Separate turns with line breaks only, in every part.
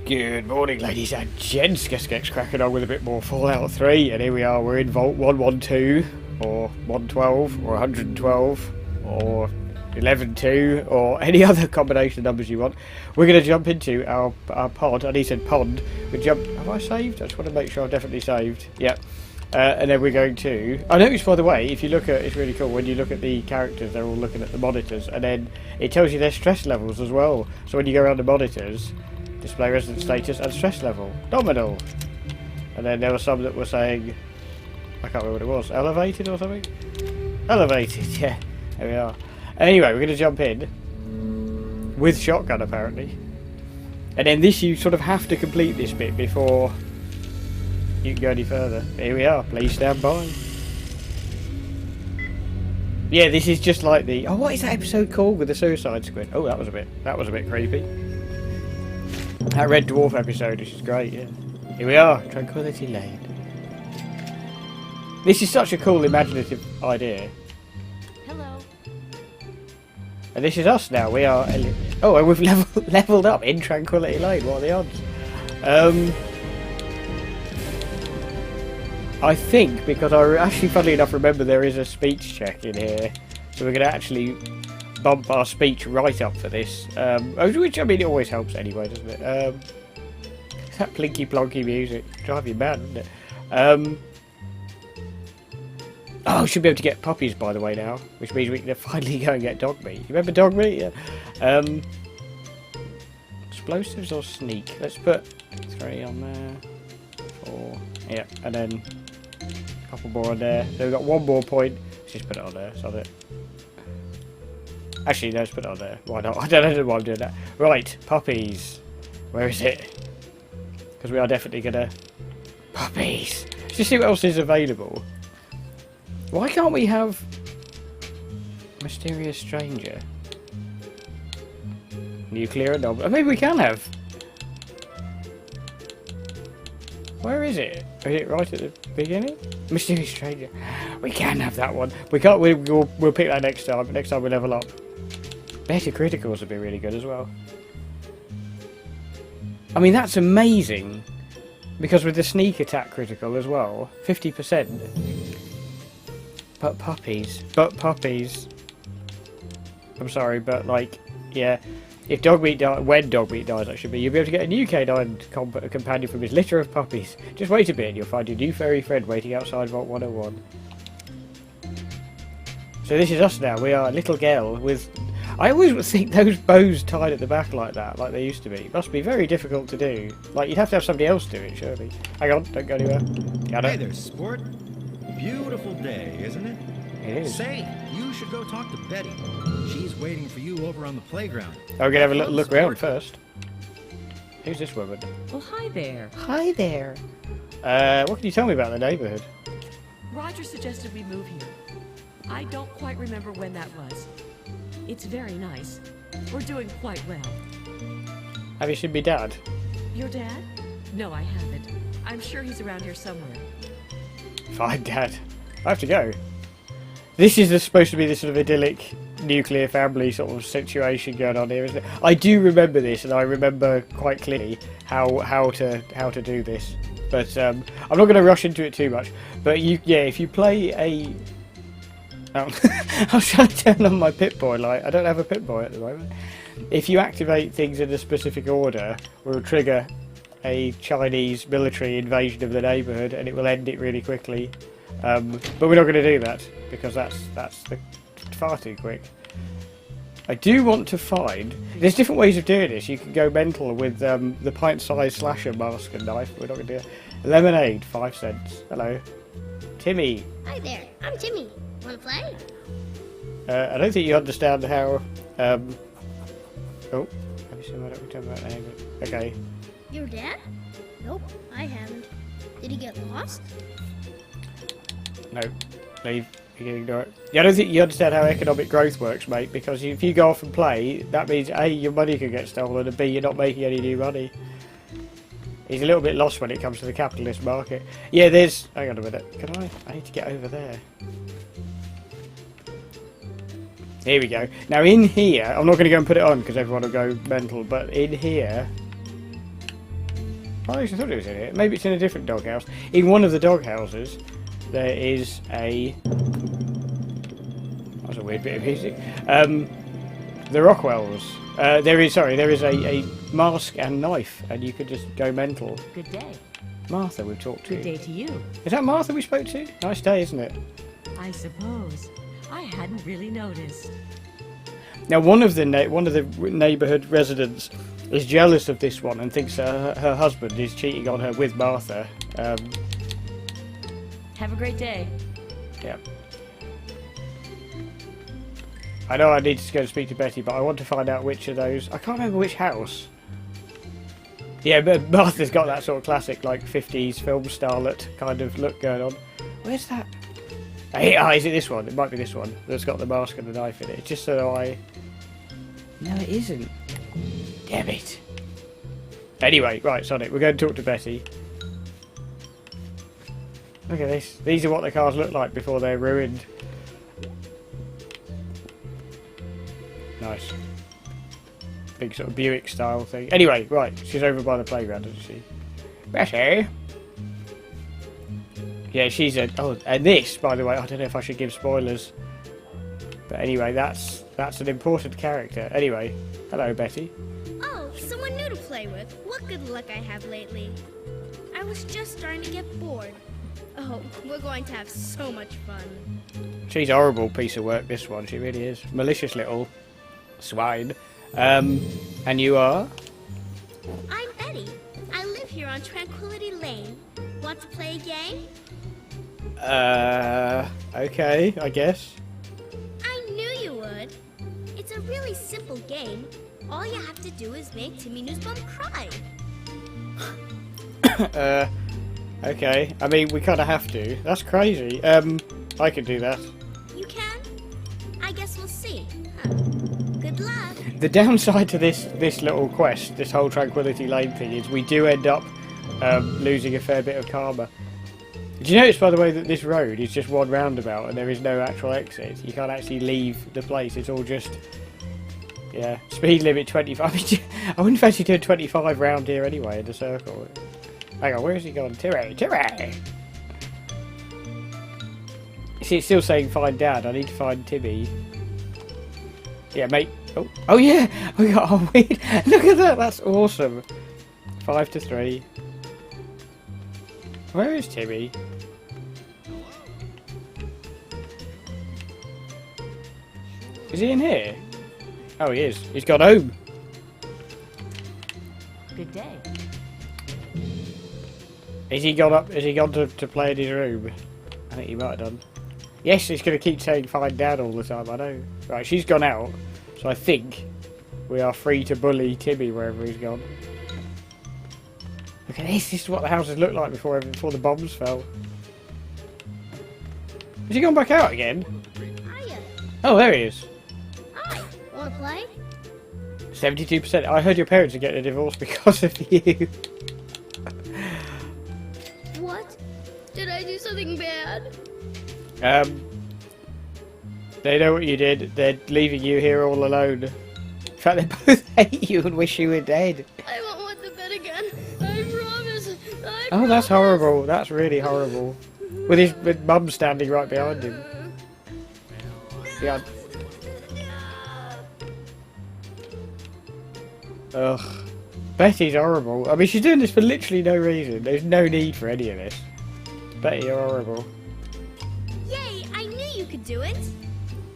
Good morning, ladies and gents. Guess gets cracking on with a bit more Fallout 3, and here we are. We're in Vault 112, or 112, or 112, or 11-2, or any other combination of numbers you want. We're going to jump into our pod. And he said pond. We jump. Have I saved? I just want to make sure I've definitely saved. Yep. And then we're going to... I noticed, by the way, if you look at... It's really cool. When you look at the characters, they're all looking at the monitors, and then it tells you their stress levels as well. So when you go around the monitors, display resident status and stress level. Nominal. And then there were some that were saying... I can't remember what it was. Elevated or something? Elevated, yeah. There we are. Anyway, we're going to jump in. With shotgun, apparently. And then this, you sort of have to complete this bit before... you can go any further. Here we are. Please stand by. Yeah, this is just like the... Oh, what is that episode called with the suicide squid? Oh, that was a bit creepy. That Red Dwarf episode, which is great, yeah. Here we are. Tranquillity Lane. This is such a cool, imaginative idea.
Hello.
And this is us now. We are... Oh, and we've leveled up in Tranquillity Lane. What are the odds? I think, because I actually, funnily enough, remember there is a speech check in here. So we're going to actually bump our speech right up for this. Which, I mean, it always helps anyway, doesn't it? That plinky plonky music. Drive you mad, doesn't it? Oh, we should be able to get puppies, by the way, now. Which means we can finally go and get dog meat. You remember dog meat? Yeah. Explosives or sneak? Let's put 3 on there. 4. Yeah, and then a couple more on there. So we've got 1 more point. Let's just put it on there. So that... Actually, no, let's put it on there. Why not? I don't know why I'm doing that. Right, puppies. Where is it? Because we are definitely gonna... Puppies! Let's just see what else is available. Why can't we have... Mysterious stranger? Nuclear anomaly. Maybe we can have... Where is it? Is it right at the beginning? Mysterious stranger. We can have that one. We can't. We'll pick that next time. Next time we level up. Better criticals would be really good as well. I mean, that's amazing. Because with the sneak attack critical as well, 50%. But puppies. I'm sorry, but like, yeah. If Dogmeat dies, when Dogmeat dies, that should be, you'll be able to get a new K9 companion from his litter of puppies. Just wait a bit and you'll find your new furry friend waiting outside Vault 101. So this is us now. We are a little girl with... I always think those bows tied at the back like that, like they used to be. It must be very difficult to do. Like, you'd have to have somebody else do it, surely. Hang on, don't go anywhere.
Hey there, sport. Beautiful day, isn't it?
It is.
Say, you should go talk to Betty. She's waiting for you over on the playground.
Oh, we're going to have a little look around first. Who's this woman?
Well, hi there.
Hi there. What can you tell me about the neighbourhood?
Roger suggested we move here. I don't quite remember when that was. It's very nice. We're doing quite well.
Have you seen me dad?
Your dad? No, I haven't. I'm sure he's around here somewhere.
Fine, Dad. I have to go. This is supposed to be this sort of idyllic nuclear family sort of situation going on here, isn't it? I do remember this, and I remember quite clearly how to do this. But I'm not going to rush into it too much. But if you play a... Oh, I was trying to turn on my Pip-Boy light. I don't have a Pip-Boy at the moment. If you activate things in a specific order, we'll trigger a Chinese military invasion of the neighbourhood, and it will end it really quickly. But we're not going to do that because that's far too quick. I do want to find... There's different ways of doing this. You can go mental with the pint-sized slasher mask and knife. We're not going to do it. Lemonade, 5 cents. Hello. Timmy.
Hi there, I'm Timmy. Wanna play?
I don't think you understand how... Oh, have you seen what we're talking about now? Okay.
Your dad? Nope, I haven't. Did he get lost?
No. Leave. You can ignore it. Yeah, I don't think you understand how economic growth works, mate, because if you go off and play, that means A, your money can get stolen, and B, you're not making any new money. He's a little bit lost when it comes to the capitalist market. Yeah, there's... Hang on a minute. Can I need to get over there. Here we go. Now in here, I'm not going to go and put it on because everyone will go mental, but in here, Oh, I thought it was in it. Maybe it's in a different doghouse. In one of the doghouses, there is a... That's a weird bit of music. The Rockwells. There is a mask and knife, and you could just go mental.
Good day.
Martha, we've talked to.
Good day to you.
Is that Martha we spoke to? Nice day, isn't it?
I suppose. I hadn't really noticed.
Now, one of the neighbourhood residents is jealous of this one and thinks her husband is cheating on her with Martha.
Have a great day.
Yeah. I know I need to go and speak to Betty, but I want to find out which of those... I can't remember which house. Yeah, but Martha's got that sort of classic, like, 50s film starlet kind of look going on. Where's that? Is it this one? It might be this one that's got the mask and the knife in it. Just so I... No, it isn't. Damn it. Anyway, right, Sonic, we're going to talk to Betty. Look at this. These are what the cars look like before they're ruined. Nice. Big sort of Buick style thing. Anyway, right, she's over by the playground, isn't she? Betty! Yeah, she's a... Oh, and this, by the way, I don't know if I should give spoilers. But anyway, that's an important character. Anyway, hello, Betty.
Oh, someone new to play with. What good luck I have lately. I was just starting to get bored. Oh, we're going to have so much fun.
She's a horrible piece of work, this one. She really is. Malicious little swine. And you are?
I'm Betty. I live here on Tranquillity Lane. Want to play a game?
Okay, I guess.
I knew you would. It's a really simple game. All you have to do is make Timmy Newsbum cry.
Okay. I mean, we kind of have to. That's crazy. I can do that.
You can? I guess we'll see. Huh. Good luck.
The downside to this little quest, this whole Tranquillity Lane thing, is we do end up losing a fair bit of karma. Did you notice, by the way, that this road is just one roundabout and there is no actual exit? You can't actually leave the place. It's all just... Yeah. Speed limit 25. I wouldn't fancy doing 25 round here anyway in a circle. Hang on, where is he gone? Timmy! See, it's still saying find Dad. I need to find Timmy. Yeah, mate. Oh yeah! We got a weird... Look at that! That's awesome. 5 to 3. Where is Timmy? Is he in here? Oh, he is. He's gone home.
Good day.
Has he gone up? Has he gone to play in his room? I think he might have done. Yes, he's going to keep saying find Dad all the time, I know. Right, she's gone out. So I think we are free to bully Timmy wherever he's gone. Look at this. This is what the houses looked like before the bombs fell. Has he gone back out again?
Hiya.
Oh, there he is.
Hi. Want to play?
72%. I heard your parents are getting a divorce because of you.
What? Did I do something bad?
They know what you did. They're leaving you here all alone. In fact, they both hate you and wish you were dead.
I won't want the bed again. I promise.
Oh, that's horrible. That's really horrible. With Mum standing right behind him. Yeah. Ugh. Betty's horrible. I mean, she's doing this for literally no reason. There's no need for any of this. Betty, you're horrible.
Yay! I knew you could do it.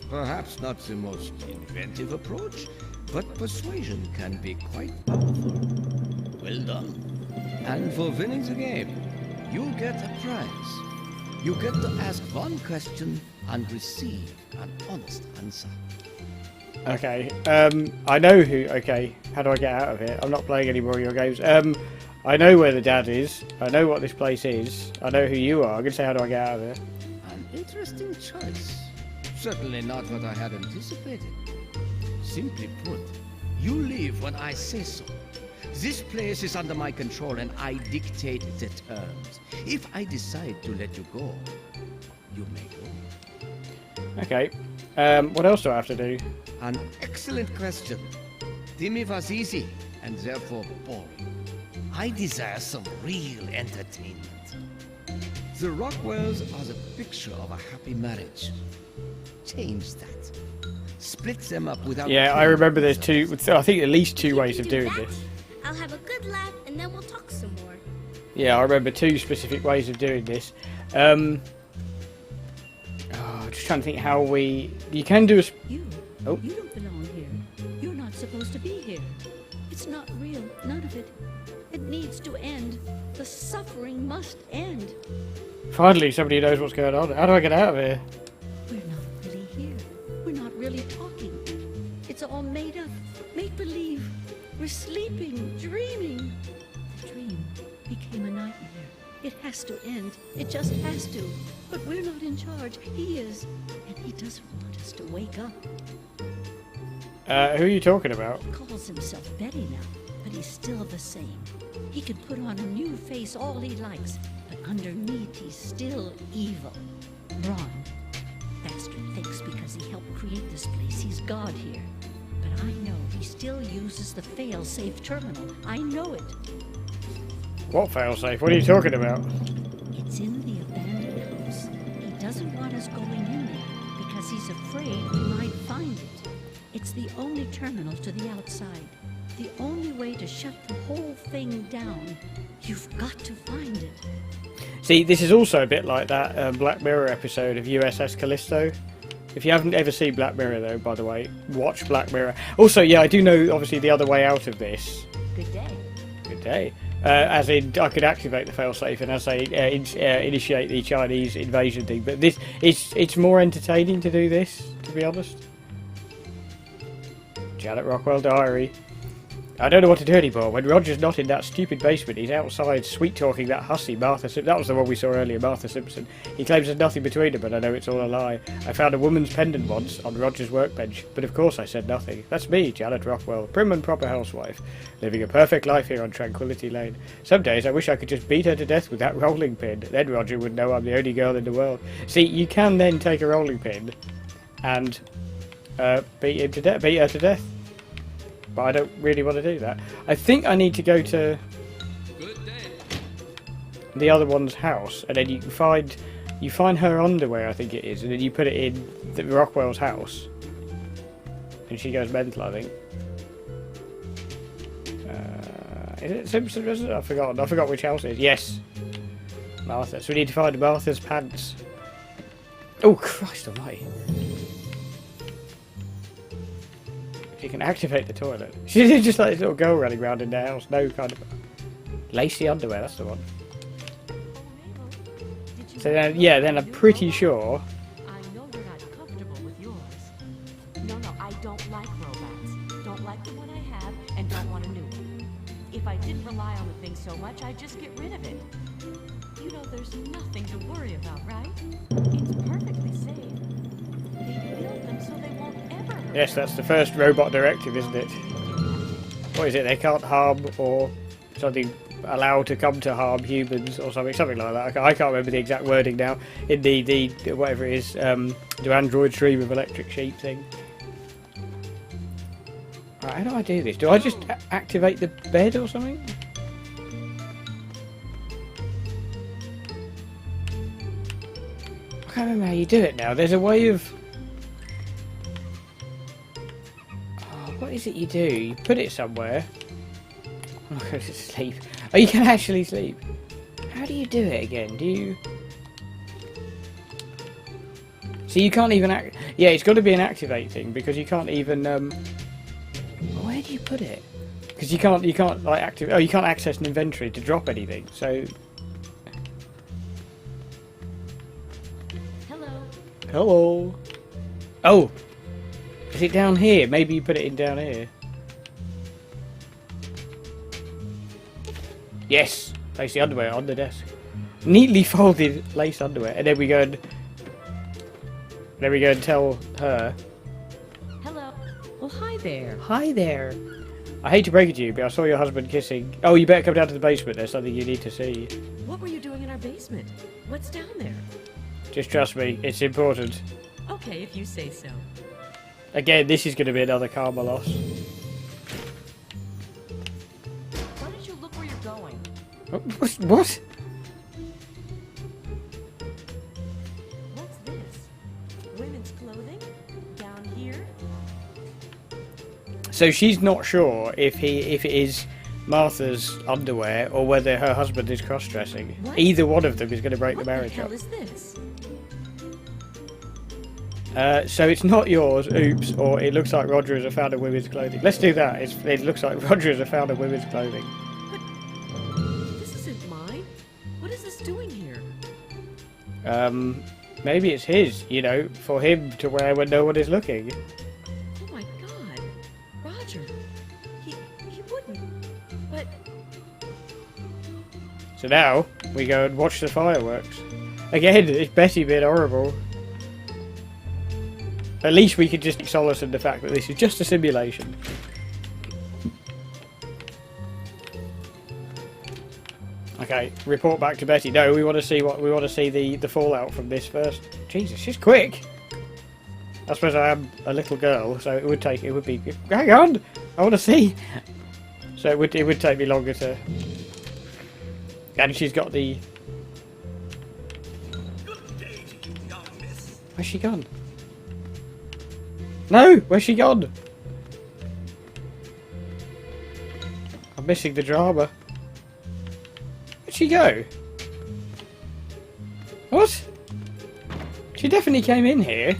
Perhaps not the most inventive approach, but persuasion can be quite powerful. Well done. And for winning the game, you'll get a prize. You get to ask one question and receive an honest answer.
Okay, I know who... Okay, how do I get out of here? I'm not playing any more of your games. I know where the dad is. I know what this place is. I know who you are. I'm going to say, how do I get out of here?
An interesting choice. Certainly not what I had anticipated. Simply put, you leave when I say so. This place is under my control and I dictate the terms. If I decide to let you go, you may go.
Okay. What else do I have to do?
An excellent question. Timmy was easy and therefore boring. I desire some real entertainment. The Rockwells are the picture of a happy marriage. Change that. Split them up without...
Yeah, I remember there's two, I think at least two ways of doing this.
I'll have a good laugh and then we'll talk some more.
Yeah, I remember two specific ways of doing this. Just trying to think how we... You can do a...
You
Oh.
You don't belong here. You're not supposed to be here. It's not real, none of it. It needs to end. The suffering must end.
Finally, somebody knows what's going on. How do I get out of here?
We're not really here. We're not really talking. It's all made up. Make believe. We're sleeping, dreaming. The dream became a nightmare. It has to end. It just has to. But we're not in charge. He is. And he doesn't want us to wake up.
Who are you talking about?
He calls himself Betty now, but he's still the same. He can put on a new face all he likes, but underneath he's still evil. Ron. Bastard thinks because he helped create this place, he's God here. But I know he still uses the fail-safe terminal. I know it.
What failsafe? What are you talking about?
It's in the abandoned house. He doesn't want us going in there because he's afraid we might find it. It's the only terminal to the outside. The only way to shut the whole thing down. You've got to find it.
See, this is also a bit like that Black Mirror episode of USS Callisto. If you haven't ever seen Black Mirror, though, by the way, watch Black Mirror. Also, yeah, I do know, obviously, the other way out of this.
Good day.
Good day. As in, I could activate the failsafe and, as I say, initiate the Chinese invasion thing. But this, it's more entertaining to do this, to be honest. Janet Rockwell diary. I don't know what to do anymore. When Roger's not in that stupid basement, he's outside sweet-talking that hussy Martha Simpson. That was the one we saw earlier, Martha Simpson. He claims there's nothing between them, but I know it's all a lie. I found a woman's pendant once on Roger's workbench, but of course I said nothing. That's me, Janet Rockwell, prim and proper housewife, living a perfect life here on Tranquillity Lane. Some days I wish I could just beat her to death with that rolling pin. Then Roger would know I'm the only girl in the world. See, you can then take a rolling pin and beat her to death. But I don't really want to do that. I think I need to go to the other one's house, and then you find her underwear, I think it is, and then you put it in the Rockwell's house, and she goes mental, I think. Is it Simpson? Is it? I forgot which house it is. Yes, Martha. So we need to find Martha's pants. Oh Christ Almighty! You can activate the toilet. She's just like this little girl running around in the house. No kind of lacy underwear. That's the one. So then, yeah, then I'm pretty sure.
I know you're not comfortable with yours. No, I don't like robots. Don't like the one I have, and don't want a new one. If I didn't rely on the thing so much, I'd just get rid of it. You know, there's nothing to worry about, right? It's perfectly safe. They build them so they won't ever hurt.
Yes, that's the first robot directive, isn't it? What is it? They can't harm or something allowed to come to harm humans or something like that. I can't remember the exact wording now. In the whatever it is, do androids dream of electric sheep thing? Right, how do I do this? Do I just activate the bed or something? I can't remember how you do it now. There's a way of... What is it you do? You put it somewhere. I'm not going to sleep. Oh, you can actually sleep. How do you do it again? Do you... So you can't even act... Yeah, it's got to be an activate thing because you can't even... Where do you put it? Because you can't like activate... Oh, you can't access an inventory to drop anything. So... Hello. Oh. Is it down here? Maybe you put it in down here. Yes. Place the underwear on the desk. Neatly folded lace underwear. And then we go and... tell her.
Hello. Well, hi there.
Hi there. I hate to break it to you, but I saw your husband kissing. Oh, you better come down to the basement. There's something you need to see.
What were you doing in our basement? What's down there?
Just trust me. It's important.
Okay, if you say so.
Again, this is going to be another karma loss.
Why don't you look where you're going?
What?
What's this? Women's clothing? Down here?
So she's not sure if it is Martha's underwear or whether her husband is cross-dressing.
What?
Either one of them is going to break the
What the
marriage
hell
up.
is this?
So it's not yours, oops, or it looks like Roger has found a women's clothing. Let's do that. It looks like Roger has found a women's clothing.
This isn't mine. What is this doing here?
Maybe it's his, you know, for him to wear when no one is looking.
Oh my god. Roger. He wouldn't. But
So now we go and watch the fireworks. Again, it's Betty being horrible. At least we could just solace in the fact that this is just a simulation. Okay, report back to Betty. No, we want to see the fallout from this first. Jesus, she's quick. I suppose I am a little girl, so it would be. Hang on, I want to see. So it would take me longer to. And she's got the. Where's she gone? No, where's she gone? I'm missing the drama. Where'd she go? What? She definitely came in here.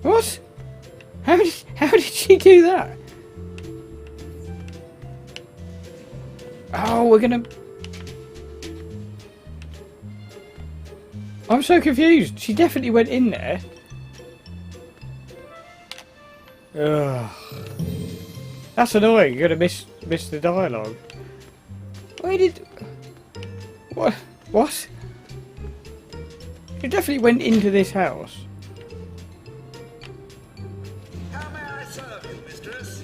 What? How did she do that? Oh, we're gonna... I'm so confused. She definitely went in there. Ugh. That's annoying. You're gonna miss the dialogue. Where did... What? What? She definitely went into this house.
How may I serve you, mistress?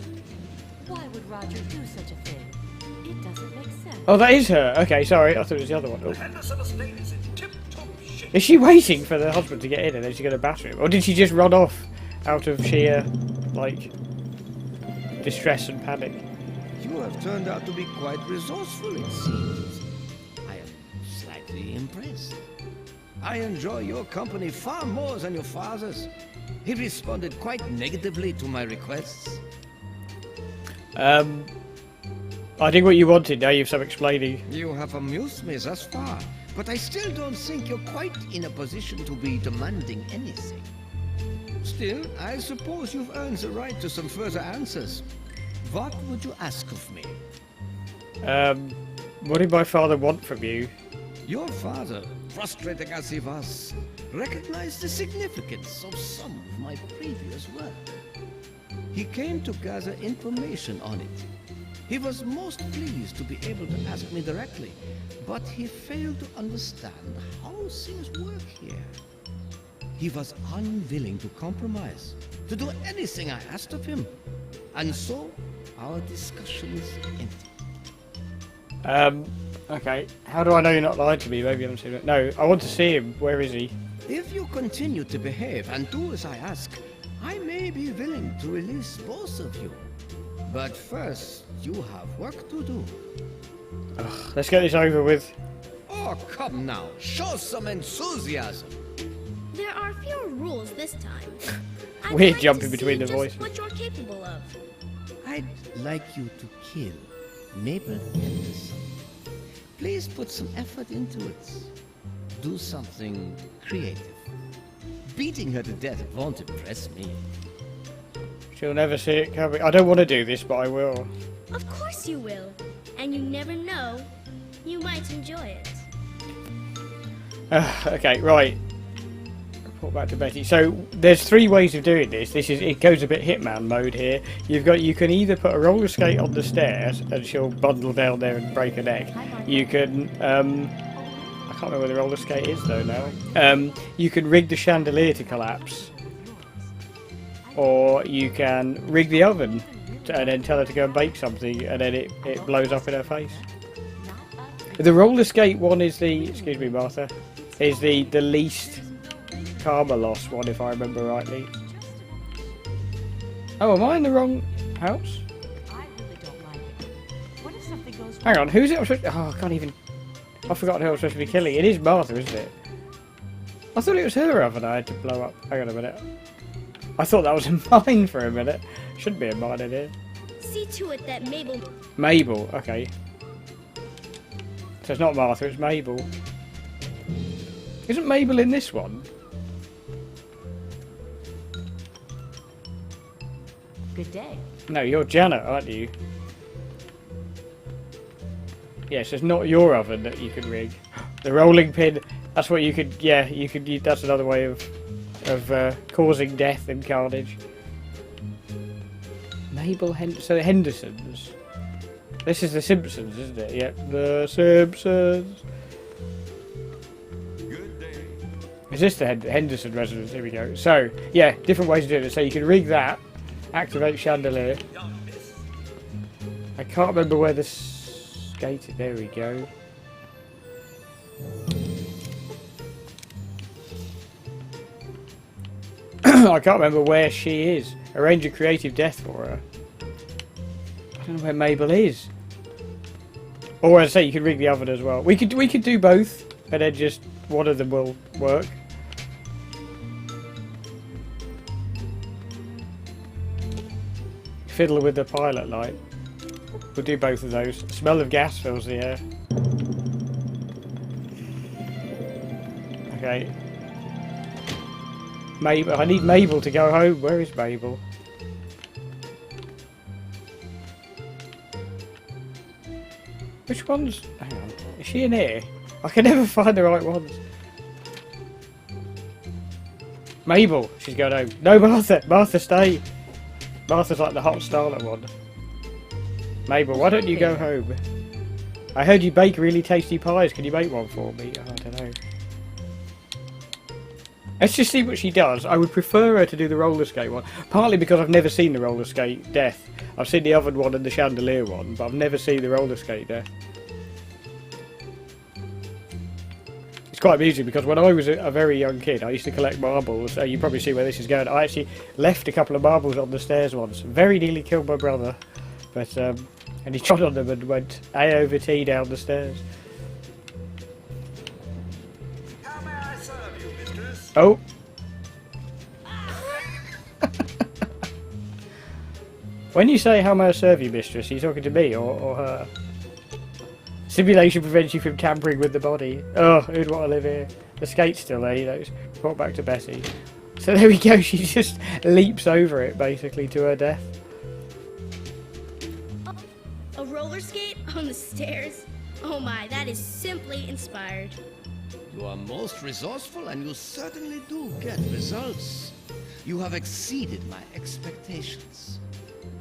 why would Roger do such a thing? It doesn't make sense.
Oh, that is her. Okay, sorry. I thought it was the other one. Oh.
Henderson Estate is in tip-top shape.
Is she waiting for the husband to get in and then she's going to batter him? Or did she just run off out of sheer, like, distress and panic?
You have turned out to be quite resourceful, it seems. I am slightly impressed. I enjoy your company far more than your father's. He responded quite negatively to my requests.
I think what you wanted, now you've some explaining.
You have amused me thus far, but I still don't think you're quite in a position to be demanding anything. Still, I suppose you've earned the right to some further answers. What would you ask of me?
What did my father want from you?
Your father, frustrating as he was, recognized the significance of some of my previous work. He came to gather information on it. He was most pleased to be able to ask me directly, but he failed to understand how things work here. He was unwilling to compromise, to do anything I asked of him. And so, our discussions ended.
Okay. How do I know you're not lying to me? Maybe I haven't seen it. No, I want to see him. Where is he?
If you continue to behave and do as I ask, I may be willing to release both of you. But first, you have work to do.
Ugh, let's get this over with.
Oh, come now. Show some enthusiasm.
There are fewer rules this time. I'd
Weird
like
jumping
to
between
see
the
just
voices.
what you're capable of.
I'd like you to kill Mabel Henderson. Please put some effort into it. Do something creative. Beating her to death won't impress me.
She'll never see it coming. I don't want to do this, but I will.
Of course you will. And you never know. You might enjoy it.
Okay, right. Report back to Betty. So there's 3 ways of doing this. It goes a bit Hitman mode here. You can either put a roller skate on the stairs and she'll bundle down there and break a neck. You can I can't remember where the roller skate is though now. You can rig the chandelier to collapse, or you can rig the oven and then tell her to go and bake something, and then it blows up in her face. The roller skate one is the, excuse me Martha, is the least karma loss one if I remember rightly. Oh, am I in the wrong house?
I really don't something goes
Hang
wrong.
on, who's it? I'm supposed to... Oh, I can't even... I forgot who I was supposed to be killing. It is Martha, isn't it? I thought it was her oven I had to blow up. Hang on a minute. I thought that was a mine for a minute. Shouldn't be a mine in here.
See to it that Mabel...
Mabel, okay. So it's not Martha, it's Mabel. Isn't Mabel in this one?
Good day.
No, you're Janet, aren't you? Yes, it's not your oven that you can rig. The rolling pin, that's what you could, yeah, you could, that's another way of causing death and carnage. Mabel so the Hendersons. This is the Simpsons, isn't it? Yep, the Simpsons.
Good day.
Is this the Henderson residence? Here we go. So, yeah, different ways of doing it. So you can rig that, activate chandelier.
Young miss.
I can't remember where the gate is. There we go. I can't remember where she is. Arrange a creative death for her. I don't know where Mabel is. Or as I say, you could rig the oven as well. We could do both, and then just one of them will work. Fiddle with the pilot light. We'll do both of those. The smell of gas fills the air. Okay. Mabel, I need Mabel to go home. Where is Mabel? Which ones? Hang on. Is she in here? I can never find the right ones. Mabel, she's going home. No, Martha. Martha, stay. Martha's like the hot starlet one. Mabel, why don't you go home? I heard you bake really tasty pies. Can you make one for me? Oh, I don't know. Let's just see what she does. I would prefer her to do the roller skate one. Partly because I've never seen the roller skate death. I've seen the oven one and the chandelier one, but I've never seen the roller skate death. It's quite amusing because when I was a very young kid, I used to collect marbles. You probably see where this is going. I actually left a couple of marbles on the stairs once. Very nearly killed my brother. But, and he trod on them and went A over T down the stairs.
How may I serve you, mistress?
Oh! When you say how may I serve you, mistress, are you talking to me or her? Simulation prevents you from tampering with the body. Oh, who'd want to live here? The skate's still there, you know, it's brought back to Bessie. So there we go, she just leaps over it, basically, to her death.
A roller skate on the stairs? Oh my, that is simply inspired.
You are most resourceful and you certainly do get results. You have exceeded my expectations.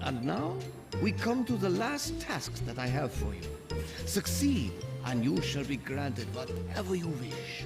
And now, we come to the last task that I have for you. Succeed, and you shall be granted whatever you wish.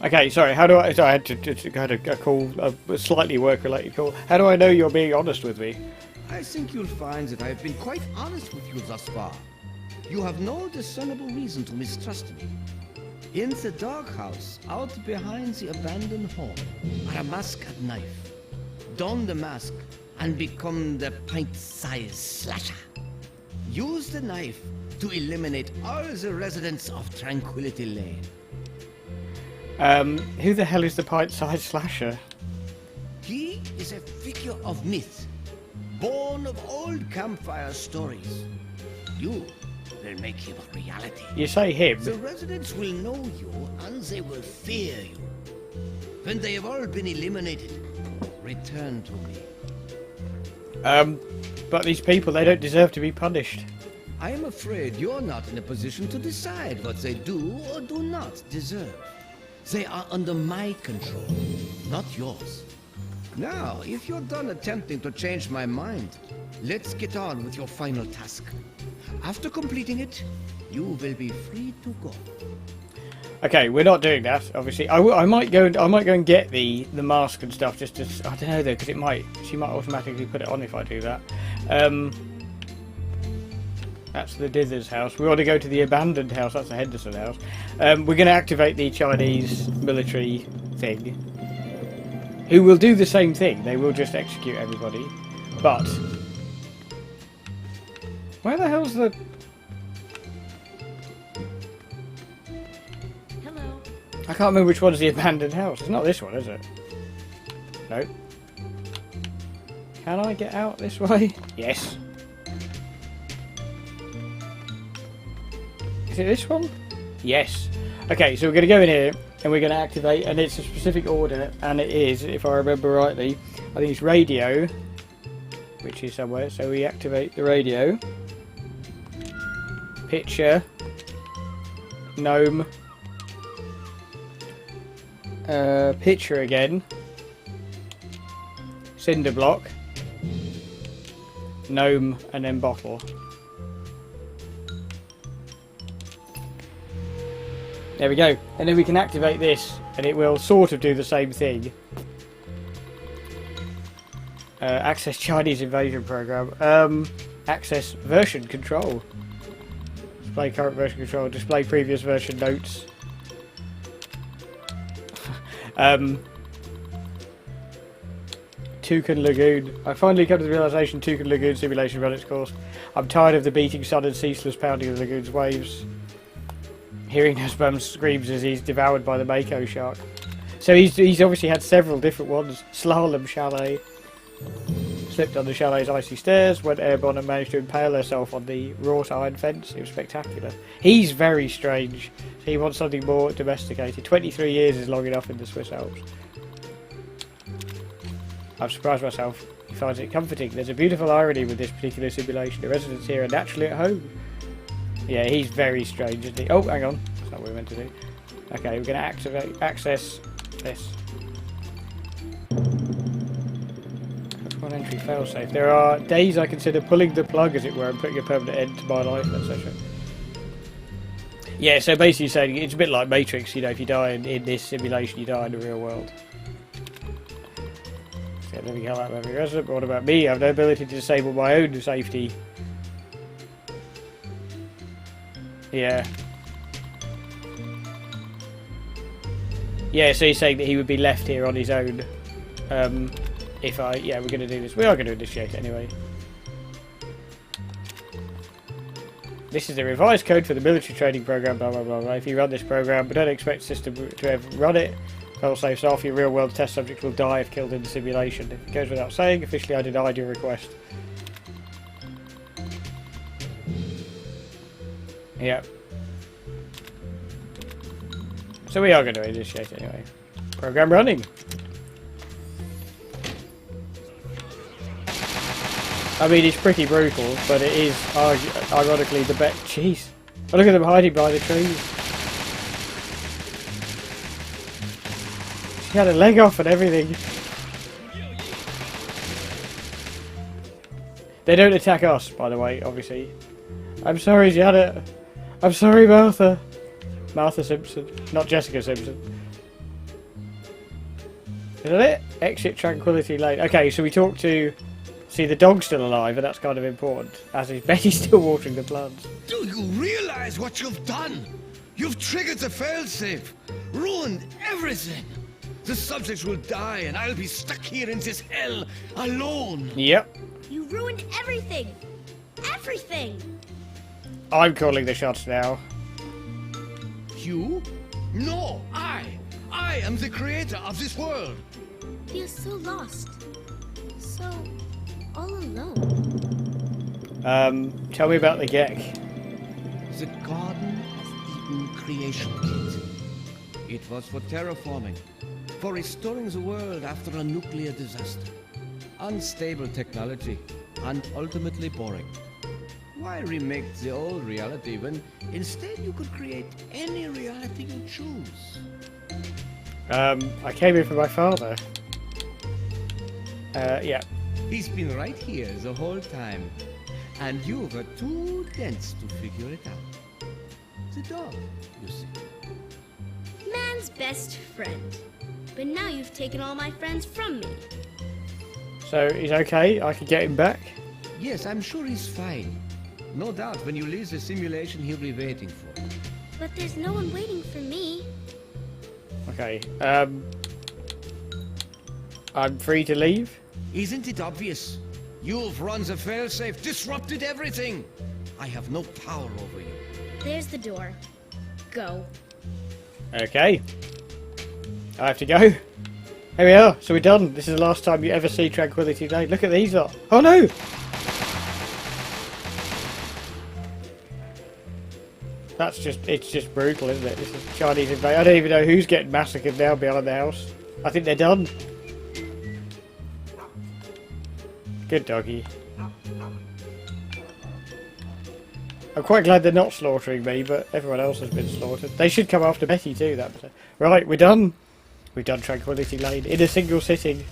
Okay, sorry, how do I... Sorry, I had to go to a call, a slightly work-related call. How do I know you're being honest with me?
I think you'll find that I have been quite honest with you thus far. You have no discernible reason to mistrust me. In the doghouse, out behind the abandoned home, are a mask and knife. Don the mask and become the pint-sized slasher. Use the knife to eliminate all the residents of Tranquillity Lane.
Who the hell is the pint-sized slasher?
He is a figure of myth, born of old campfire stories. You will make him a reality.
You say him?
The residents will know you and they will fear you. When they have all been eliminated, return to me.
But these people, they don't deserve to be punished.
I am afraid you're not in a position to decide what they do or do not deserve. They are under my control, not yours. Now, if you're done attempting to change my mind, let's get on with your final task. After completing it, you will be free to go.
Okay, we're not doing that. Obviously, I might go and get the mask and stuff. Just to, I don't know though, because she might automatically put it on if I do that. That's the Dither's house. We want to go to the abandoned house. That's the Henderson house. We're going to activate the Chinese military thing, who will do the same thing. They will just execute everybody. But where the hell's the...
Hello.
I can't remember which one's the abandoned house. It's not this one, is it? No. Can I get out this way? Yes. Is it this one? Yes. Okay, so we're going to go in here and we're going to activate, and it's a specific order, and it is, if I remember rightly, I think it's radio, which is somewhere. So we activate the radio. Picture. Gnome. Picture again. Cinder block. Gnome, and then bottle. There we go. And then we can activate this, and it will sort of do the same thing. Access Chinese invasion program. Access version control. Display current version control. Display previous version notes. Toucan Lagoon. I finally come to the realization Toucan Lagoon simulation run its course. I'm tired of the beating sun and ceaseless pounding of the lagoon's waves. Hearing Nussbaum screams as he's devoured by the Mako shark. So he's obviously had several different ones. Slalom Chalet. Slipped on the chalet's icy stairs, went airborne and managed to impale herself on the wrought iron fence. It was spectacular. He's very strange. He wants something more domesticated. 23 years is long enough in the Swiss Alps. I've surprised myself. He finds it comforting. There's a beautiful irony with this particular simulation. The residents here are naturally at home. Yeah, he's very strange, isn't he? Oh, hang on. That's not what we're meant to do. Okay, we're going to access this. One entry failsafe. There are days I consider pulling the plug, as it were, and putting a permanent end to my life, etc. Yeah, so basically saying it's a bit like Matrix, you know, if you die in this simulation, you die in the real world. So let me get out of every resident. But what about me? I have no ability to disable my own safety. Yeah. Yeah, so he's saying that he would be left here on his own. If we're going to do this. We are going to initiate it anyway. This is the revised code for the military training program, blah blah blah blah. If you run this program, but don't expect the system to ever run it, failsafes off, your real world test subject will die if killed in the simulation. If it goes without saying, officially I denied your request. Yeah. So we are going to initiate it anyway. Program running. I mean, it's pretty brutal, but it is ironically the best. Jeez. Oh, look at them hiding behind the trees. She had a leg off and everything. They don't attack us, by the way, obviously. I'm sorry, Janet. I'm sorry, Martha. Martha Simpson. Not Jessica Simpson. Is that it? Exit Tranquillity Lane. Okay, so we talked to... See, the dog's still alive, and that's kind of important. As is Betty's still watering the plants.
Do you realize what you've done? You've triggered the failsafe. Ruined everything. The subjects will die, and I'll be stuck here in this hell alone.
Yep.
You ruined everything! Everything!
I'm calling the shots now.
You? No, I am the creator of this world.
You're so lost. So all alone.
Tell me about the Gek.
The Garden of Eden creation kit. It was for terraforming, for restoring the world after a nuclear disaster. unstable technology, and ultimately boring. Why remake the old reality when instead you could create any reality you choose?
I came here for my father. Yeah.
He's been right here the whole time, and you were too dense to figure it out. The dog, you see.
Man's best friend. But now you've taken all my friends from me.
So he's okay? I can get him back?
Yes, I'm sure he's fine. No doubt when you leave the simulation, he'll be waiting for you.
But there's no one waiting for me.
Okay, I'm free to leave?
Isn't it obvious? You've run the failsafe, disrupted everything. I have no power over you.
There's the door. Go.
Okay. I have to go. Here we are, so we're done. This is the last time you ever see Tranquillity Lane. Look at these lot. Oh no! It's just brutal, isn't it? This is Chinese invasion. I don't even know who's getting massacred now behind the house. I think they're done. Good doggy. I'm quite glad they're not slaughtering me, but everyone else has been slaughtered. They should come after Betty too, that was. Right, we're done. We've done Tranquillity Lane in a single sitting.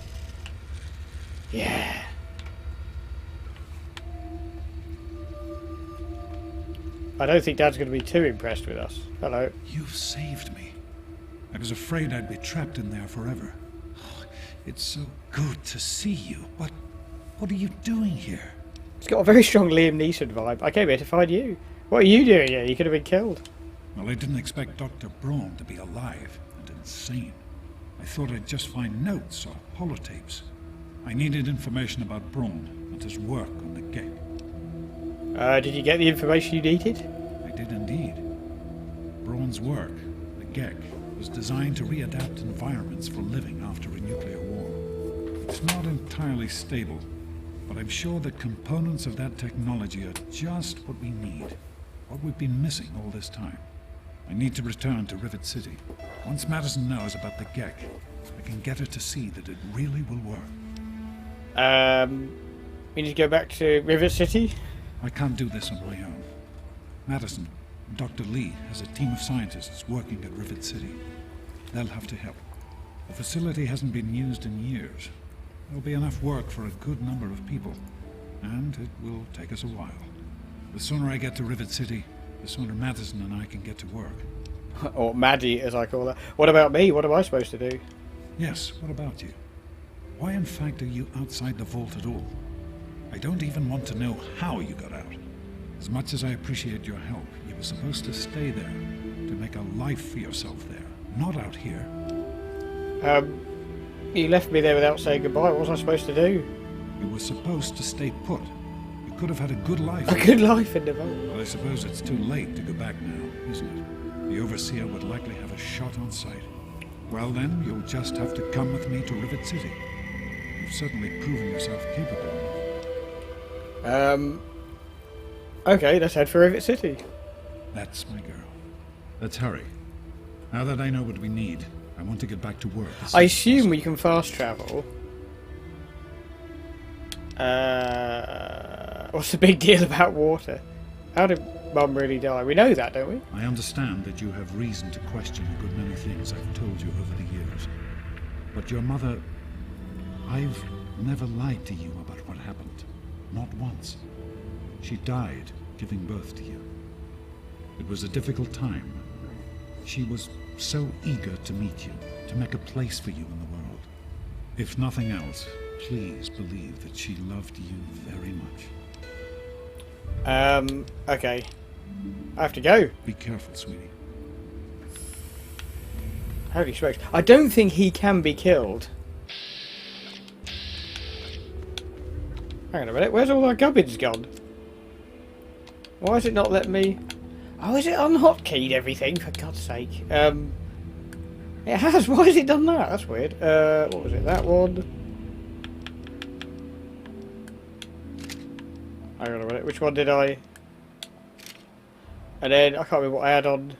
Yeah. I don't think Dad's going to be too impressed with us. Hello.
You've saved me. I was afraid I'd be trapped in there forever. It's so good to see you, but what are you doing here?
It's got a very strong Liam Neeson vibe. I came here to find you. What are you doing here? You could have been killed.
Well, I didn't expect Dr. Braun to be alive and insane. I thought I'd just find notes or holotapes. I needed information about Braun and his work on the gate.
Did you get the information you needed?
I did indeed. Braun's work, the GEC, was designed to readapt environments for living after a nuclear war. It's not entirely stable, but I'm sure that components of that technology are just what we need, what we've been missing all this time. I need to return to Rivet City. Once Madison knows about the GEC, I can get her to see that it really will work.
We need to go back to River City?
I can't do this on my own. Madison, Dr. Lee, has a team of scientists working at Rivet City. They'll have to help. The facility hasn't been used in years. There'll be enough work for a good number of people, and it will take us a while. The sooner I get to Rivet City, the sooner Madison and I can get to work.
Or Maddie, as I call her. What about me? What am I supposed to do?
Yes, what about you? Why in fact are you outside the vault at all? I don't even want to know how you got out. As much as I appreciate your help, you were supposed to stay there, to make a life for yourself there, not out here.
You left me there without saying goodbye. What was I supposed to do?
You were supposed to stay put. You could have had a good life.
A good life in the vault.
Well, I suppose it's too late to go back now, isn't it? The Overseer would likely have a shot on sight. Well then, you'll just have to come with me to Rivet City. You've certainly proven yourself capable enough.
Okay, let's head for Rivet City.
That's my girl. Let's hurry. Now that I know what we need, I want to get back to work.
I assume we can fast travel. What's the big deal about water? How did Mum really die? We know that, don't we?
I understand that you have reason to question a good many things I've told you over the years. But your mother... I've never lied to you about what happened. Not once. She died giving birth to you. It was a difficult time. She was so eager to meet you, to make a place for you in the world. If nothing else, please believe that she loved you very much.
Okay. I have to go.
Be careful, sweetie.
Holy smokes. I don't think he can be killed. Hang on a minute, where's all our gubbins gone? Why is it not letting me... Oh, is it unhotkeyed everything, for God's sake? It has, why has it done that? That's weird. What was it, that one? Hang on a minute, which one did I... And then, I can't remember what I had on...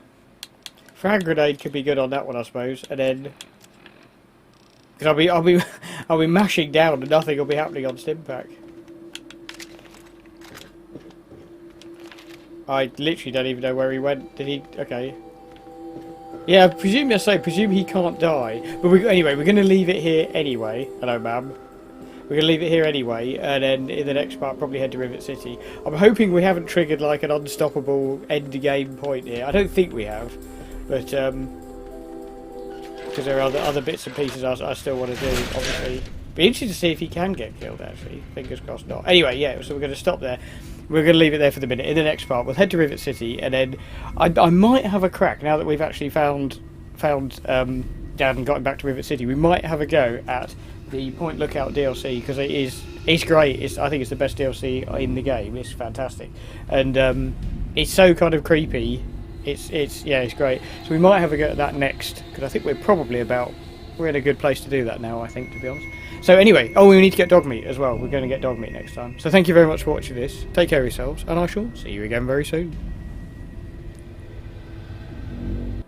Frag grenade could be good on that one, I suppose. And then... Because I'll be mashing down and nothing will be happening on Stimpack. I literally don't even know where he went. Did he? Okay. Yeah, presume he can't die. But anyway, we're going to leave it here anyway. Hello, ma'am. We're going to leave it here anyway, and then in the next part probably head to Rivet City. I'm hoping we haven't triggered like an unstoppable end game point here. I don't think we have, but because there are other bits and pieces I still want to do, obviously. Be interesting to see if he can get killed, actually. Fingers crossed not. Anyway, yeah, so we're going to stop there. We're going to leave it there for the minute. In the next part, we'll head to Rivet City, and then I might have a crack, now that we've actually found Dad and gotten back to Rivet City, we might have a go at the Point Lookout DLC, because it's great. I think it's the best DLC in the game. It's fantastic. And it's so kind of creepy. It's great. So we might have a go at that next, because I think we're in a good place to do that now, I think, to be honest. So anyway, we need to get dog meat as well. We're going to get dog meat next time. So thank you very much for watching this. Take care of yourselves, and I shall see you again very soon.